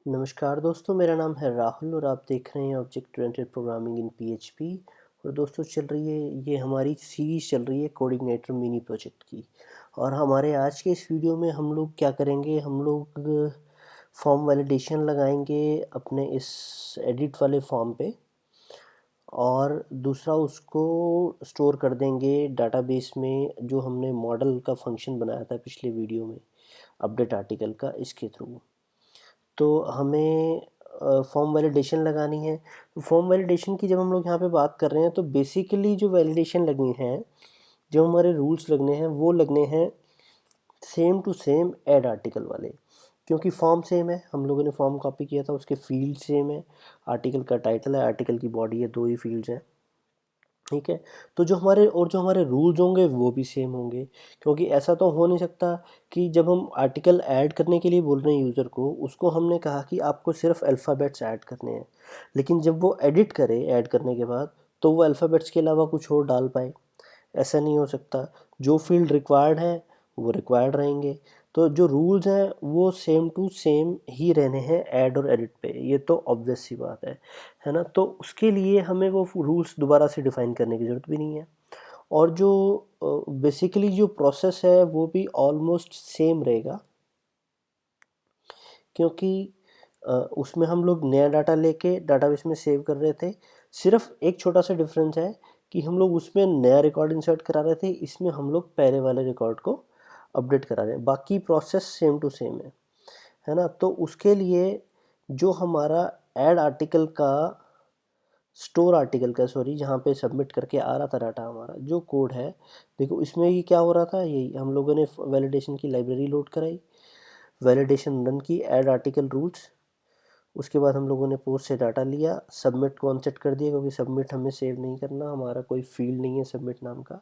नमस्कार दोस्तों, मेरा नाम है राहुल और आप देख रहे हैं object oriented programming in PHP. और दोस्तों चल रही है ये हमारी सीरीज़ चल रही है कोऑर्डिनेटर मिनी प्रोजेक्ट की। और हमारे आज के इस वीडियो में हम लोग क्या करेंगे, हम लोग फॉर्म वैलिडेशन लगाएंगे अपने इस एडिट वाले फॉर्म पे। और दूसरा उसको स्टोर कर देंगे डाटाबेस में, जो हमने मॉडल का फंक्शन बनाया था पिछले वीडियो में अपडेट आर्टिकल का, इसके थ्रू। तो हमें फॉर्म वैलिडेशन लगानी है। तो फॉर्म वैलिडेशन की जब हम लोग यहाँ पे बात कर रहे हैं तो बेसिकली जो वैलिडेशन लगनी है, जो हमारे रूल्स लगने हैं वो लगने हैं same to same add article वाले। क्योंकि फॉर्म सेम है, हम लोगों ने फॉर्म कॉपी किया था, उसके फील्ड सेम है, आर्टिकल का टाइटल है, आर्टिकल की बॉडी है, दो ही फील्ड्स हैं। ठीक है। तो जो हमारे रूल्स होंगे वो भी सेम होंगे। क्योंकि ऐसा तो हो नहीं सकता कि जब हम आर्टिकल ऐड करने के लिए बोल रहे हैं यूज़र को, उसको हमने कहा कि आपको सिर्फ अल्फ़ाबेट्स ऐड करने हैं, लेकिन जब वो एडिट करे ऐड करने के बाद तो वो अल्फ़ाबेट्स के अलावा कुछ और डाल पाए। ऐसा नहीं हो सकता। जो फील्ड रिक्वायर्ड है वो रिक्वायर्ड रहेंगे। तो जो रूल्स हैं वो सेम टू सेम ही रहने हैं ऐड और एडिट पे, ये तो ऑब्वियस सी बात है ना। तो उसके लिए हमें वो रूल्स दोबारा से डिफ़ाइन करने की ज़रूरत भी नहीं है। और जो बेसिकली जो प्रोसेस है वो भी ऑलमोस्ट सेम रहेगा। क्योंकि उसमें हम लोग नया डाटा लेके डाटाबेस में सेव कर रहे थे। सिर्फ एक छोटा सा डिफरेंस है कि हम लोग उसमें नया रिकॉर्ड इंसर्ट करा रहे थे, इसमें हम लोग पहले वाले रिकॉर्ड को अपडेट करा रहे हैं। बाकी प्रोसेस सेम टू सेम है ना। तो उसके लिए जो हमारा ऐड आर्टिकल का स्टोर आर्टिकल का सॉरी, जहाँ पे सबमिट करके आ रहा था डाटा, हमारा जो कोड है, देखो इसमें ये क्या हो रहा था, यही हम लोगों ने वैलिडेशन की लाइब्रेरी लोड कराई, वैलिडेशन रन की, ऐड आर्टिकल रूल्स। उसके बाद हम लोगों ने पोस्ट से डाटा लिया, सबमिट को अनसेट कर दिया, क्योंकि सबमिट हमें सेव नहीं करना, हमारा कोई फील्ड नहीं है सबमिट नाम का।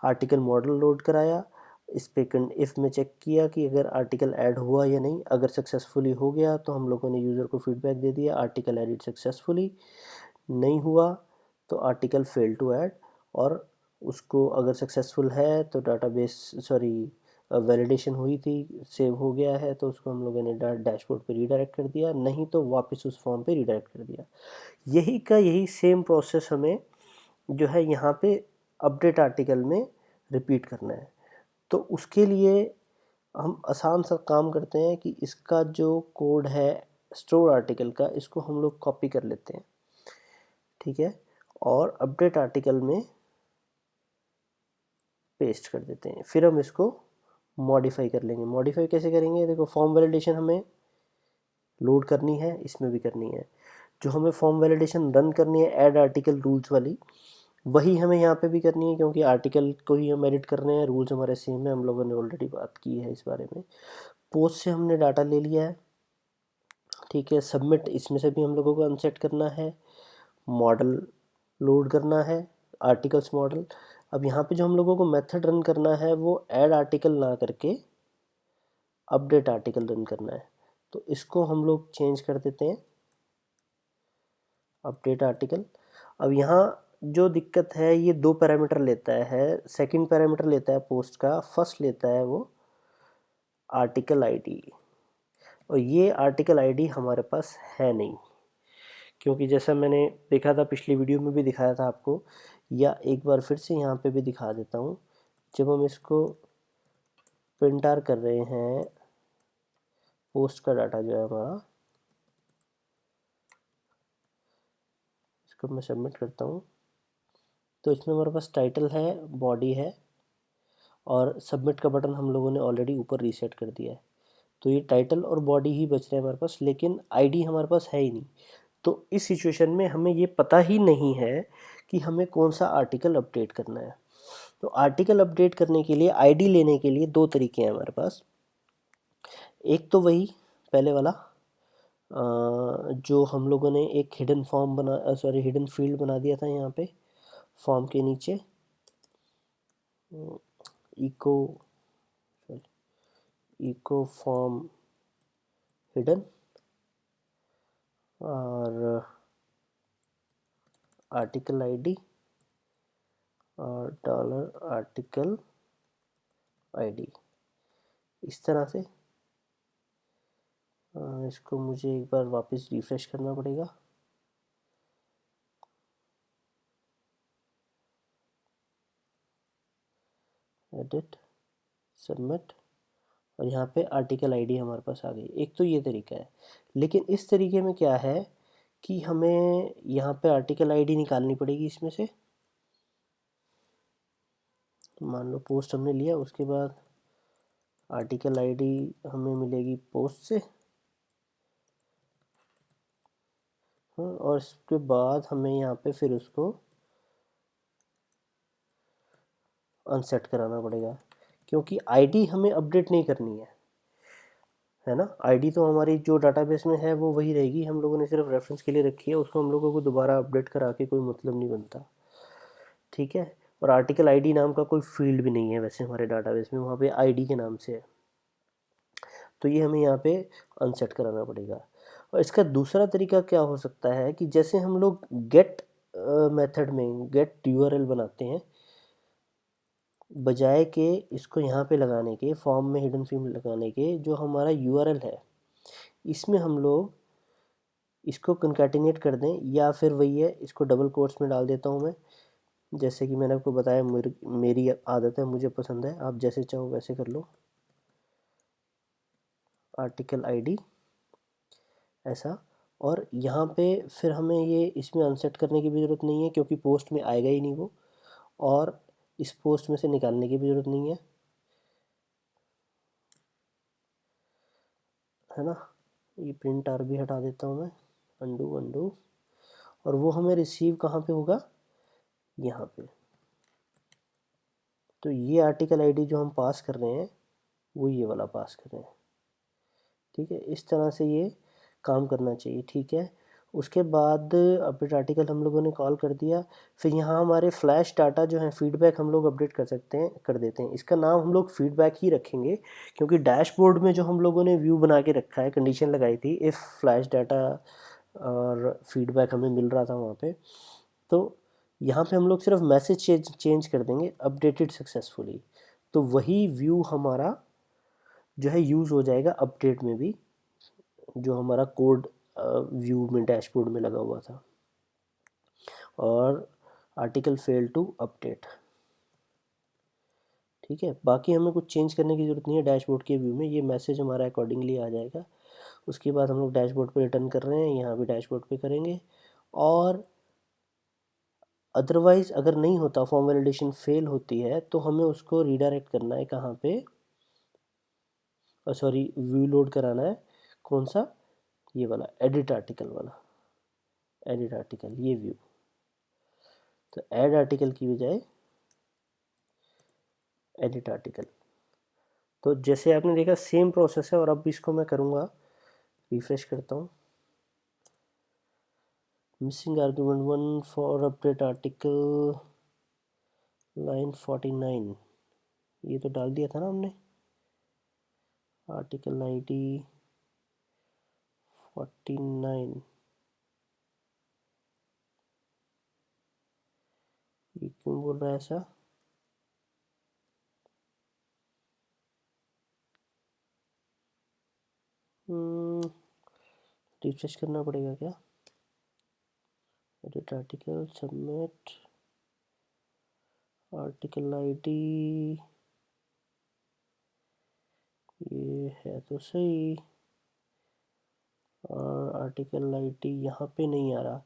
आर्टिकल मॉडल लोड कराया, इस पे इफ़ में चेक किया कि अगर आर्टिकल ऐड हुआ या नहीं। अगर सक्सेसफुली हो गया तो हम लोगों ने यूज़र को फीडबैक दे दिया आर्टिकल एडिड सक्सेसफुली। नहीं हुआ तो आर्टिकल फेल टू ऐड। और उसको अगर सक्सेसफुल है तो डाटाबेस सॉरी वैलिडेशन हुई थी, सेव हो गया है, तो उसको हम लोगों ने डैशबोर्ड पे रीडायरेक्ट कर दिया, नहीं तो वापस उस फॉर्म पे रीडायरेक्ट कर दिया। यही सेम प्रोसेस हमें जो है यहाँ पे अपडेट आर्टिकल में रिपीट करना है। तो उसके लिए हम आसान सा काम करते हैं कि इसका जो कोड है स्टोर आर्टिकल का, इसको हम लोग कॉपी कर लेते हैं। ठीक है। और अपडेट आर्टिकल में पेस्ट कर देते हैं। फिर हम इसको मॉडिफाई कर लेंगे। मॉडिफाई कैसे करेंगे, देखो फॉर्म वैलिडेशन हमें लोड करनी है, इसमें भी करनी है। जो हमें फॉर्म वैलिडेशन रन करनी है ऐड आर्टिकल रूल्स वाली, वही हमें यहाँ पे भी करनी है, क्योंकि आर्टिकल को ही हम एडिट कर रहे हैं, रूल्स हमारे सेम है, हम लोगों ने ऑलरेडी बात की है इस बारे में। पोस्ट से हमने डाटा ले लिया है। ठीक है। सबमिट, इसमें से भी हम लोगों को अनसेट करना है, मॉडल लोड करना है, आर्टिकल्स मॉडल। अब यहाँ पे जो हम लोगों को मेथड रन करना है वो ऐड आर्टिकल ना करके अपडेट आर्टिकल रन करना है। तो इसको हम लोग चेंज कर देते हैं अपडेट आर्टिकल। अब यहाँ जो दिक्कत है, ये दो पैरामीटर लेता है। सेकंड पैरामीटर लेता है पोस्ट का, फर्स्ट लेता है वो आर्टिकल आईडी। और ये आर्टिकल आईडी हमारे पास है नहीं, क्योंकि जैसा मैंने देखा था पिछली वीडियो में भी दिखाया था आपको, या एक बार फिर से यहाँ पे भी दिखा देता हूँ। जब हम इसको प्रिंट आर कर रहे हैं, पोस्ट का डाटा जो है हमारा, इसको मैं सबमिट करता हूँ, तो इसमें हमारे पास टाइटल है, बॉडी है, और सबमिट का बटन हम लोगों ने ऑलरेडी ऊपर रीसेट कर दिया है। तो ये टाइटल और बॉडी ही बच रहे हैं हमारे पास, लेकिन आईडी हमारे पास है ही नहीं। तो इस सिचुएशन में हमें ये पता ही नहीं है कि हमें कौन सा आर्टिकल अपडेट करना है। तो आर्टिकल अपडेट करने के लिए आईडी लेने के लिए दो तरीके हैं हमारे पास। एक तो वही पहले वाला, जो हम लोगों ने एक हिडन फॉर्म बना सॉरी हिडन फील्ड बना दिया था यहाँ पे फॉर्म के नीचे, इको इको फॉर्म हिडन, और आर्टिकल आईडी और डॉलर आर्टिकल आईडी, इस तरह से इसको मुझे एक बार वापस रिफ्रेश करना पड़ेगा। एडिट, सबमिट, और यहाँ पे आर्टिकल आईडी हमारे पास आ गई। एक तो ये तरीका है, लेकिन इस तरीके में क्या है कि हमें यहाँ पे आर्टिकल आईडी निकालनी पड़ेगी इसमें से। मान लो पोस्ट हमने लिया, उसके बाद आर्टिकल आईडी हमें मिलेगी पोस्ट से। हाँ, और इसके बाद हमें यहाँ पे फिर उसको अनसेट कराना पड़ेगा, क्योंकि आईडी हमें अपडेट नहीं करनी है ना। आईडी तो हमारी जो डाटाबेस में है वो वही रहेगी, हम लोगों ने सिर्फ रेफरेंस के लिए रखी है, उसको हम लोगों को दोबारा अपडेट करा के कोई मतलब नहीं बनता। ठीक है। और आर्टिकल आईडी नाम का कोई फील्ड भी नहीं है वैसे हमारे डाटाबेस में, वहाँ पे आईडी के नाम से है। तो ये हमें यहाँ पे अनसेट कराना पड़ेगा। और इसका दूसरा तरीका क्या हो सकता है कि जैसे हम लोग गेट मेथड में गेट यूआरएल बनाते हैं, बजाय के इसको यहाँ पे लगाने के, फॉर्म में हिडन फील्ड लगाने के, जो हमारा यूआरएल है इसमें हम लोग इसको कंकैटिनेट कर दें, या फिर वही है, इसको डबल कोट्स में डाल देता हूँ मैं। जैसे कि मैंने आपको बताया, मेरी आदत है, मुझे पसंद है, आप जैसे चाहो वैसे कर लो। आर्टिकल आईडी ऐसा, और यहाँ पे फिर हमें ये इसमें अनसेट करने की भी ज़रूरत नहीं है, क्योंकि पोस्ट में आएगा ही नहीं वो, और इस पोस्ट में से निकालने की भी ज़रूरत नहीं है ना। ये प्रिंट आर भी हटा देता हूँ मैं, अंडू अंडू, और वो हमें रिसीव कहाँ पे होगा, यहाँ पे। तो ये आर्टिकल आईडी जो हम पास कर रहे हैं वो ये वाला पास कर रहे हैं। ठीक है, इस तरह से ये काम करना चाहिए। ठीक है, उसके बाद अपडेट आर्टिकल हम लोगों ने कॉल कर दिया। फिर यहाँ हमारे फ्लैश डाटा जो है फीडबैक हम लोग अपडेट कर सकते हैं, कर देते हैं। इसका नाम हम लोग फीडबैक ही रखेंगे, क्योंकि डैशबोर्ड में जो हम लोगों ने व्यू बना के रखा है, कंडीशन लगाई थी इफ़ फ्लैश डाटा और फीडबैक हमें मिल रहा था वहाँ पे, तो यहाँ पे हम लोग सिर्फ मैसेज चेंज कर देंगे, अपडेटेड सक्सेसफुली। तो वही व्यू हमारा जो है यूज़ हो जाएगा अपडेट में भी, जो हमारा कोड व्यू में डैशबोर्ड में लगा हुआ था। और आर्टिकल फेल टू अपडेट। ठीक है, बाकी हमें कुछ चेंज करने की ज़रूरत नहीं है डैशबोर्ड के व्यू में, ये मैसेज हमारा अकॉर्डिंगली आ जाएगा। उसके बाद हम लोग डैशबोर्ड पे रिटर्न कर रहे हैं, यहाँ भी डैशबोर्ड पे करेंगे। और अदरवाइज़ अगर नहीं होता, फॉर्म वैलिडेशन फेल होती है, तो हमें उसको रीडायरेक्ट करना है कहाँ पे, सॉरी, व्यू लोड कराना है। कौन सा, ये वाला एडिट आर्टिकल वाला, एडिट आर्टिकल, ये व्यू। तो ऐड आर्टिकल की बजाय एडिट आर्टिकल। तो जैसे आपने देखा सेम प्रोसेस है, और अब इसको मैं करूँगा, रिफ्रेश करता हूँ। Missing argument 1 for update article line 49, ये तो डाल दिया था ना हमने। आर्टिकल आईडी 49, ये क्यों बोल रहा है ऐसा। रिफ्रेश करना पड़ेगा क्या। Edit article, submit, article ID, ये है तो सही, और आर्टिकल आईडी यहाँ पे नहीं आ रहा।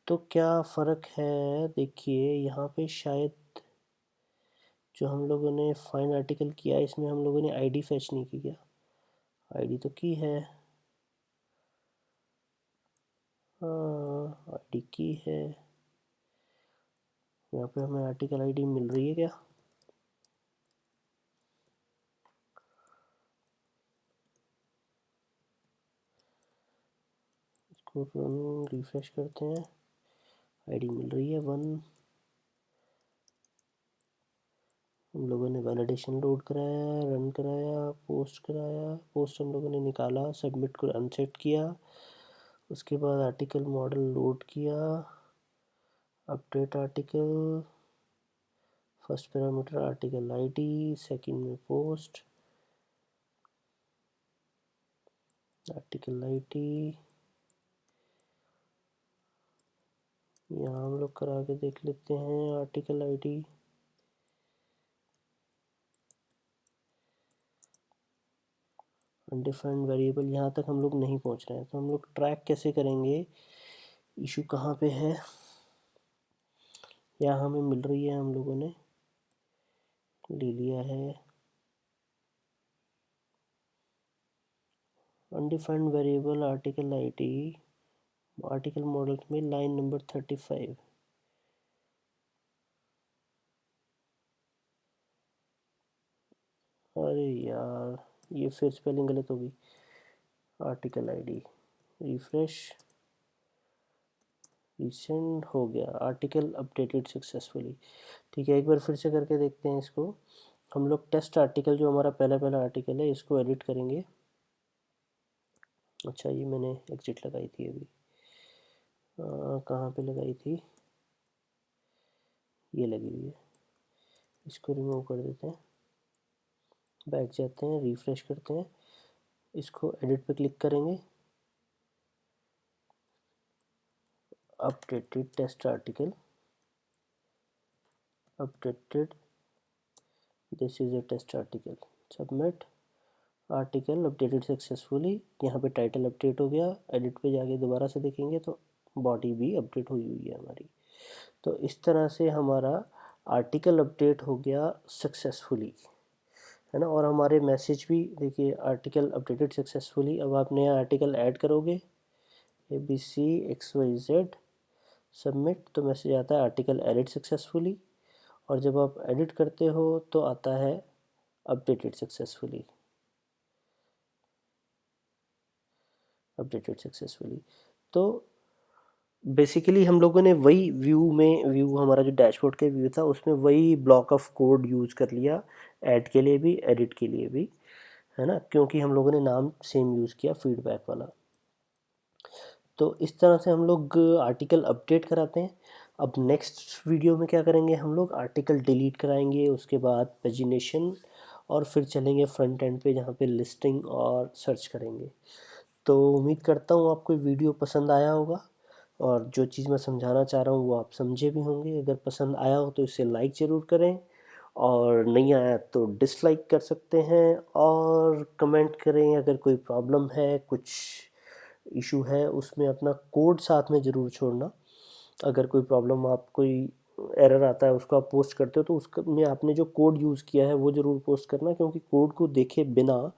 तो क्या फ़र्क है, देखिए यहाँ पे शायद जो हम लोगों ने फाइंड आर्टिकल किया, इसमें हम लोगों ने आईडी फैच नहीं की क्या। आईडी तो की है, हाँ आईडी की है। यहाँ पे हमें आर्टिकल आईडी मिल रही है क्या। इसको रिफ्रेश करते हैं, आईडी मिल रही है 1। हम लोगों ने वैलिडेशन लोड कराया, रन कराया, पोस्ट कराया, पोस्ट हम लोगों ने निकाला, सबमिट को अनसेट किया। उसके बाद आर्टिकल मॉडल लोड किया, update article, first parameter article ID, second में पोस्ट, आर्टिकल आईडी यहाँ हम लोग करा के देख लेते हैं। आर्टिकल आईडी अनडिफाइंड वेरिएबल, यहाँ तक हम लोग नहीं पहुँच रहे हैं, तो हम लोग ट्रैक कैसे करेंगे इशू कहाँ पे है। यहाँ हमें मिल रही है, हम लोगों ने ले लिया है undefined variable article ID article model में लाइन नंबर 35। अरे यार ये फिर स्पेलिंग गलत हो गई। आर्टिकल आईडी रिफ्रेश, रिसेंड हो गया, आर्टिकल अपडेटेड सक्सेसफुली। ठीक है, एक बार फिर से करके देखते हैं इसको। हम लोग टेस्ट आर्टिकल जो हमारा पहला आर्टिकल है इसको एडिट करेंगे। अच्छा ये मैंने एग्जिट लगाई थी अभी, कहाँ पे लगाई थी, ये लगी हुई है, इसको रिमूव कर देते हैं, बैक जाते हैं, रिफ्रेश करते हैं, इसको एडिट पे क्लिक करेंगे, updated test article, updated this is a test article, submit, article updated successfully. यहाँ पे टाइटल अपडेट हो गया। एडिट पे जाके दोबारा से देखेंगे तो बॉडी भी अपडेट हुई हुई है हमारी। तो इस तरह से हमारा आर्टिकल अपडेट हो गया सक्सेसफुली, है ना। और हमारे मैसेज भी देखिए, आर्टिकल अपडेटेड सक्सेसफुली। अब आप नया आर्टिकल ऐड करोगे ABCXYZ, सबमिट, तो मैसेज आता है आर्टिकल एडिट सक्सेसफुली। और जब आप एडिट करते हो तो आता है अपडेटेड सक्सेसफुली, अपडेटेड सक्सेसफुली। तो बेसिकली हम लोगों ने वही व्यू हमारा जो डैशबोर्ड का व्यू था उसमें वही ब्लॉक ऑफ कोड यूज़ कर लिया, ऐड के लिए भी एडिट के लिए भी, है ना, क्योंकि हम लोगों ने नाम सेम यूज़ किया फीडबैक वाला। तो इस तरह से हम लोग आर्टिकल अपडेट कराते हैं। अब नेक्स्ट वीडियो में क्या करेंगे, हम लोग आर्टिकल डिलीट कराएंगे, उसके बाद पेजिनेशन, और फिर चलेंगे फ्रंट एंड पे जहाँ पे लिस्टिंग और सर्च करेंगे। तो उम्मीद करता हूँ आपको वीडियो पसंद आया होगा, और जो चीज़ मैं समझाना चाह रहा हूँ वो आप समझे भी होंगे। अगर पसंद आया हो तो इसे लाइक ज़रूर करें, और नहीं आया तो डिसलाइक कर सकते हैं, और कमेंट करें अगर कोई प्रॉब्लम है, कुछ इशू है, उसमें अपना कोड साथ में ज़रूर छोड़ना। अगर कोई प्रॉब्लम, आप कोई एरर आता है उसको आप पोस्ट करते हो तो उसका में आपने जो कोड यूज़ किया है वो ज़रूर पोस्ट करना, क्योंकि कोड को देखे बिना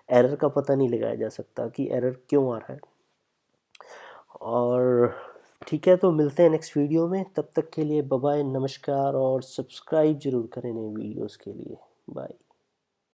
एरर का पता नहीं लगाया जा सकता कि एरर क्यों आ रहा है। और ठीक है, तो मिलते हैं नेक्स्ट वीडियो में, तब तक के लिए बाय बाय, नमस्कार, और सब्सक्राइब ज़रूर करें नए वीडियोस के लिए। बाय।